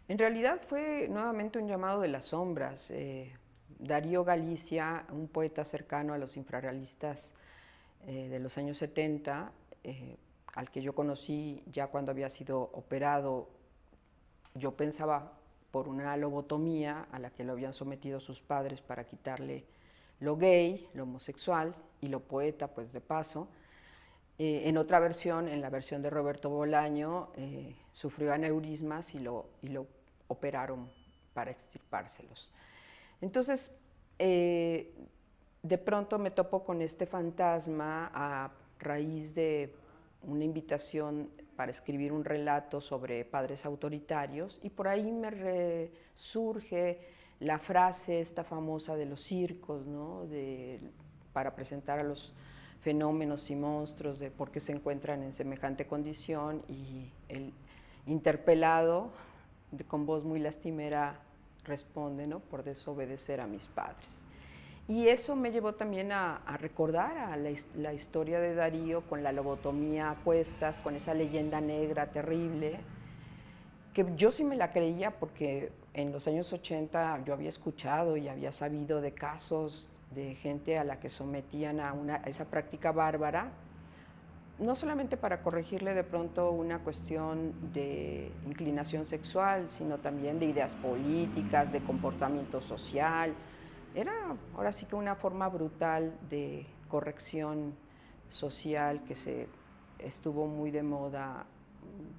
En realidad fue nuevamente un llamado de las sombras. Darío Galicia, un poeta cercano a los infrarrealistas de los años 70, al que yo conocí ya cuando había sido operado, yo pensaba por una lobotomía a la que lo habían sometido sus padres para quitarle lo gay, lo homosexual y lo poeta, pues de paso. En otra versión, en la versión de Roberto Bolaño, sufrió aneurismas y lo operaron para extirpárselos. Entonces, de pronto me topo con este fantasma a raíz de una invitación para escribir un relato sobre padres autoritarios y por ahí me resurge la frase esta famosa de los circos, ¿no? Para presentar a los fenómenos y monstruos de por qué se encuentran en semejante condición y el interpelado con voz muy lastimera responde, ¿no? Por desobedecer a mis padres. Y eso me llevó también a recordar a la historia de Darío con la lobotomía a cuestas, con esa leyenda negra terrible, que yo sí me la creía porque en los años 80 yo había escuchado y había sabido de casos de gente a la que sometían a esa práctica bárbara, no solamente para corregirle de pronto una cuestión de inclinación sexual, sino también de ideas políticas, de comportamiento social. Era ahora sí que una forma brutal de corrección social que se estuvo muy de moda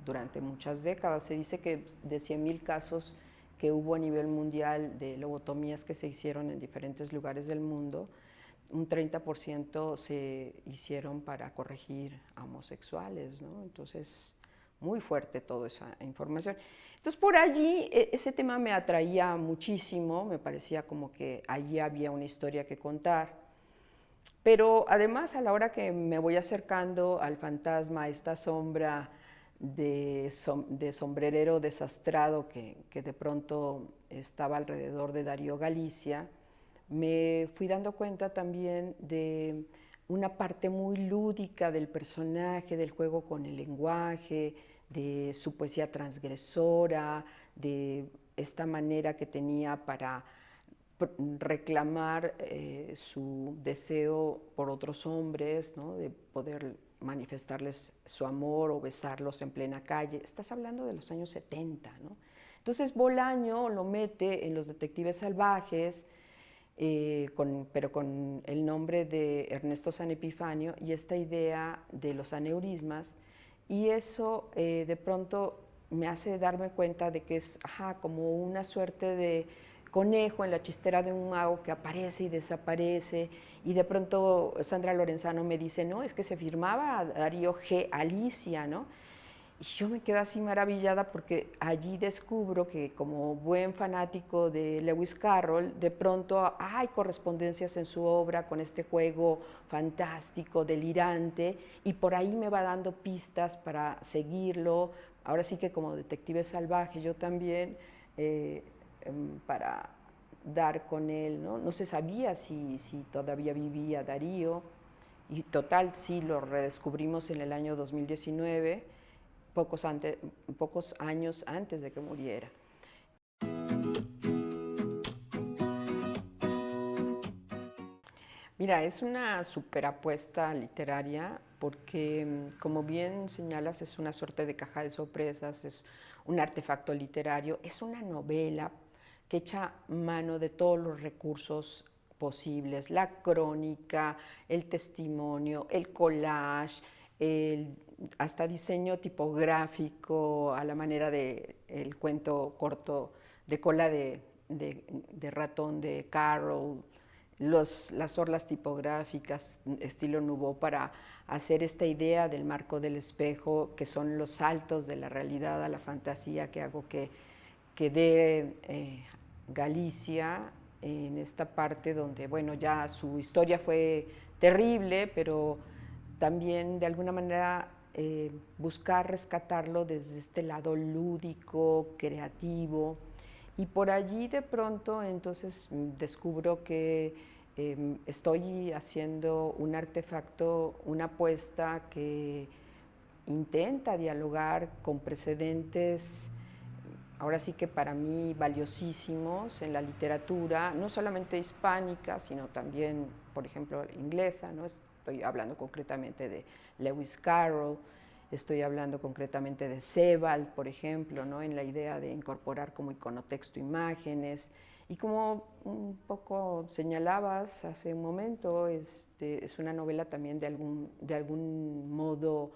durante muchas décadas. Se dice que de 100,000 casos que hubo a nivel mundial de lobotomías que se hicieron en diferentes lugares del mundo, un 30% se hicieron para corregir a homosexuales, ¿no? Entonces, muy fuerte toda esa información. Entonces, por allí ese tema me atraía muchísimo, me parecía como que allí había una historia que contar. Pero además, a la hora que me voy acercando al fantasma, a esta sombra de sombrerero desastrado que de pronto estaba alrededor de Darío Galicia, me fui dando cuenta también de una parte muy lúdica del personaje, del juego con el lenguaje, de su poesía transgresora, de esta manera que tenía para reclamar su deseo por otros hombres, ¿no? De poder manifestarles su amor o besarlos en plena calle. Estás hablando de los años 70, ¿no? Entonces Bolaño lo mete en Los Detectives Salvajes, pero con el nombre de Ernesto San Epifanio y esta idea de los aneurismas, y eso de pronto me hace darme cuenta de que es como una suerte de conejo en la chistera de un mago que aparece y desaparece, y de pronto Sandra Lorenzano me dice, no, es que se firmaba Darío G. Alicia, ¿no? Y yo me quedo así maravillada porque allí descubro que como buen fanático de Lewis Carroll, de pronto hay correspondencias en su obra con este juego fantástico, delirante, y por ahí me va dando pistas para seguirlo. Ahora sí que como detective salvaje yo también, para dar con él, ¿no? No se sabía si todavía vivía Darío, y total, sí, lo redescubrimos en el año 2019, pocos años antes de que muriera. Mira, es una superapuesta literaria porque, como bien señalas, es una suerte de caja de sorpresas, es un artefacto literario, es una novela que echa mano de todos los recursos posibles, la crónica, el testimonio, el collage, hasta diseño tipográfico a la manera del cuento corto de cola de ratón de Carroll, las orlas tipográficas estilo Nouveau para hacer esta idea del marco del espejo, que son los saltos de la realidad a la fantasía que hago que dé Galicia en esta parte donde, bueno, ya su historia fue terrible, pero también de alguna manera buscar rescatarlo desde este lado lúdico, creativo, y por allí de pronto entonces descubro que estoy haciendo un artefacto, una apuesta que intenta dialogar con precedentes ahora sí que para mí valiosísimos en la literatura, no solamente hispánica, sino también, por ejemplo, inglesa, ¿no? Estoy hablando concretamente de Lewis Carroll, estoy hablando concretamente de Sebald, por ejemplo, ¿no? En la idea de incorporar como iconotexto imágenes. Y como un poco señalabas hace un momento, es una novela también de algún modo,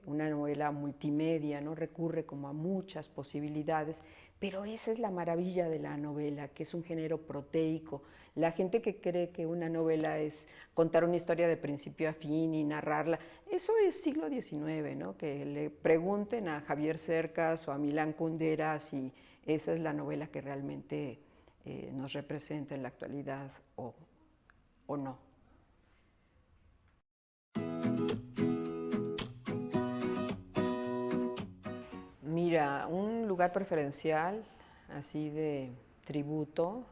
una novela multimedia, ¿no? Recurre como a muchas posibilidades, pero esa es la maravilla de la novela, que es un género proteico. La gente que cree que una novela es contar una historia de principio a fin y narrarla, eso es siglo XIX, ¿no? Que le pregunten a Javier Cercas o a Milán Kundera si esa es la novela que realmente nos representa en la actualidad o no. Mira, un lugar preferencial, así de tributo,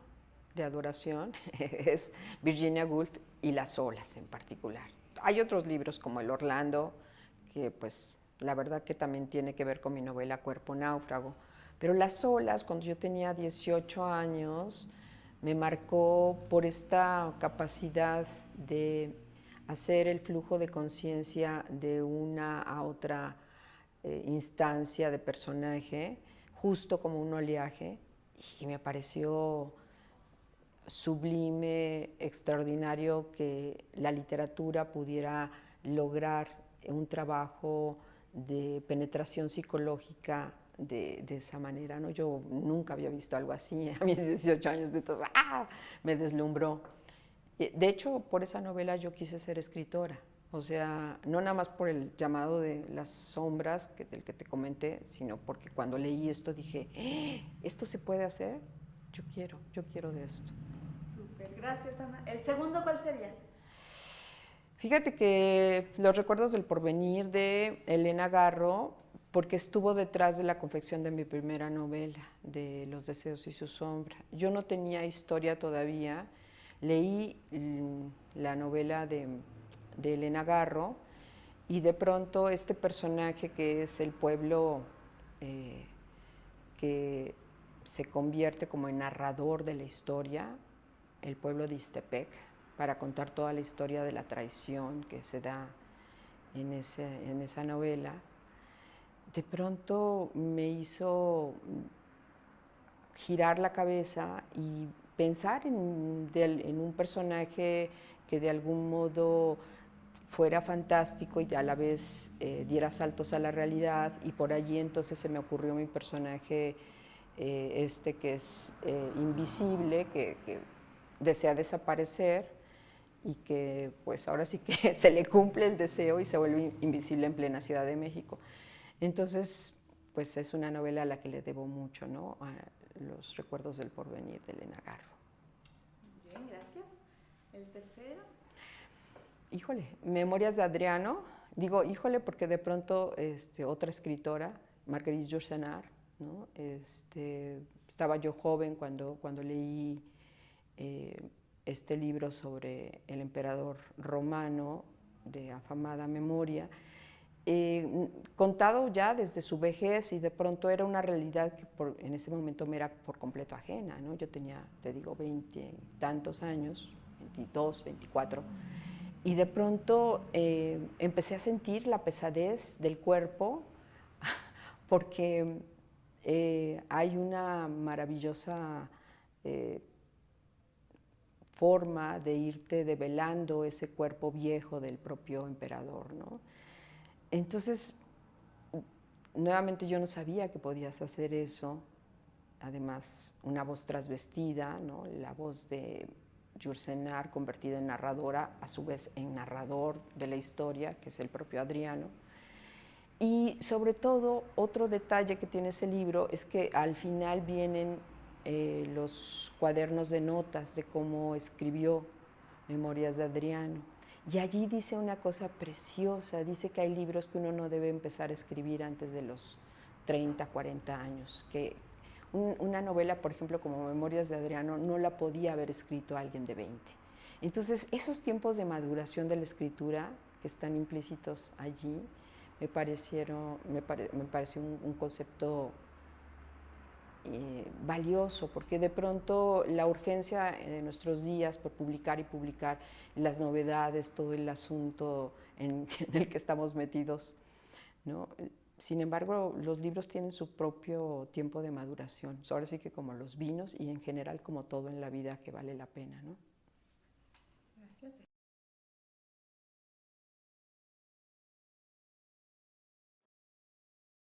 de adoración, es Virginia Woolf y Las olas en particular. Hay otros libros como El Orlando, que pues la verdad que también tiene que ver con mi novela Cuerpo Náufrago, pero Las olas, cuando yo tenía 18 años, me marcó por esta capacidad de hacer el flujo de conciencia de una a otra instancia de personaje, justo como un oleaje, y me pareció sublime, extraordinario que la literatura pudiera lograr un trabajo de penetración psicológica de esa manera, ¿no? Yo nunca había visto algo así a mis 18 años, entonces me deslumbró. De hecho, por esa novela yo quise ser escritora, o sea, no nada más por el llamado de Las sombras del que te comenté, sino porque cuando leí esto dije, ¿esto se puede hacer? Yo quiero de esto. Súper, gracias Ana. ¿El segundo cuál sería? Fíjate que Los recuerdos del porvenir de Elena Garro, porque estuvo detrás de la confección de mi primera novela, de Los deseos y su sombra. Yo no tenía historia todavía, leí la novela de Elena Garro y de pronto este personaje que es el pueblo eh, que se convierte como en narrador de la historia, el pueblo de Ixtepec, para contar toda la historia de la traición que se da en esa novela, de pronto me hizo girar la cabeza y pensar en un personaje que de algún modo fuera fantástico y a la vez diera saltos a la realidad, y por allí entonces se me ocurrió mi personaje que es invisible, que desea desaparecer y que pues ahora sí que se le cumple el deseo y se vuelve invisible en plena Ciudad de México. Entonces, pues es una novela a la que le debo mucho, ¿no? A Los recuerdos del porvenir de Elena Garro. Bien, gracias. ¿El tercero? Híjole, Memorias de Adriano. Digo, híjole, porque de pronto otra escritora, Marguerite Yourcenar, ¿no? Estaba yo joven cuando leí este libro sobre el emperador romano de afamada memoria, contado ya desde su vejez, y de pronto era una realidad que en ese momento me era por completo ajena, ¿no? Yo tenía, te digo, 20 y tantos años, 22, 24, y de pronto empecé a sentir la pesadez del cuerpo porque hay una maravillosa forma de irte develando ese cuerpo viejo del propio emperador, ¿no? Entonces, nuevamente yo no sabía que podías hacer eso. Además, una voz trasvestida, ¿no? La voz de Yourcenar convertida en narradora, a su vez en narrador de la historia, que es el propio Adriano. Y sobre todo, otro detalle que tiene ese libro es que al final vienen los cuadernos de notas de cómo escribió Memorias de Adriano. Y allí dice una cosa preciosa, dice que hay libros que uno no debe empezar a escribir antes de los 30, 40 años, que una novela, por ejemplo, como Memorias de Adriano, no la podía haber escrito alguien de 20. Entonces, esos tiempos de maduración de la escritura que están implícitos allí, me pareció un concepto valioso, porque de pronto la urgencia de nuestros días por publicar y publicar las novedades, todo el asunto en el que estamos metidos, ¿no? Sin embargo, los libros tienen su propio tiempo de maduración. Ahora sí que como los vinos y en general como todo en la vida que vale la pena, ¿no?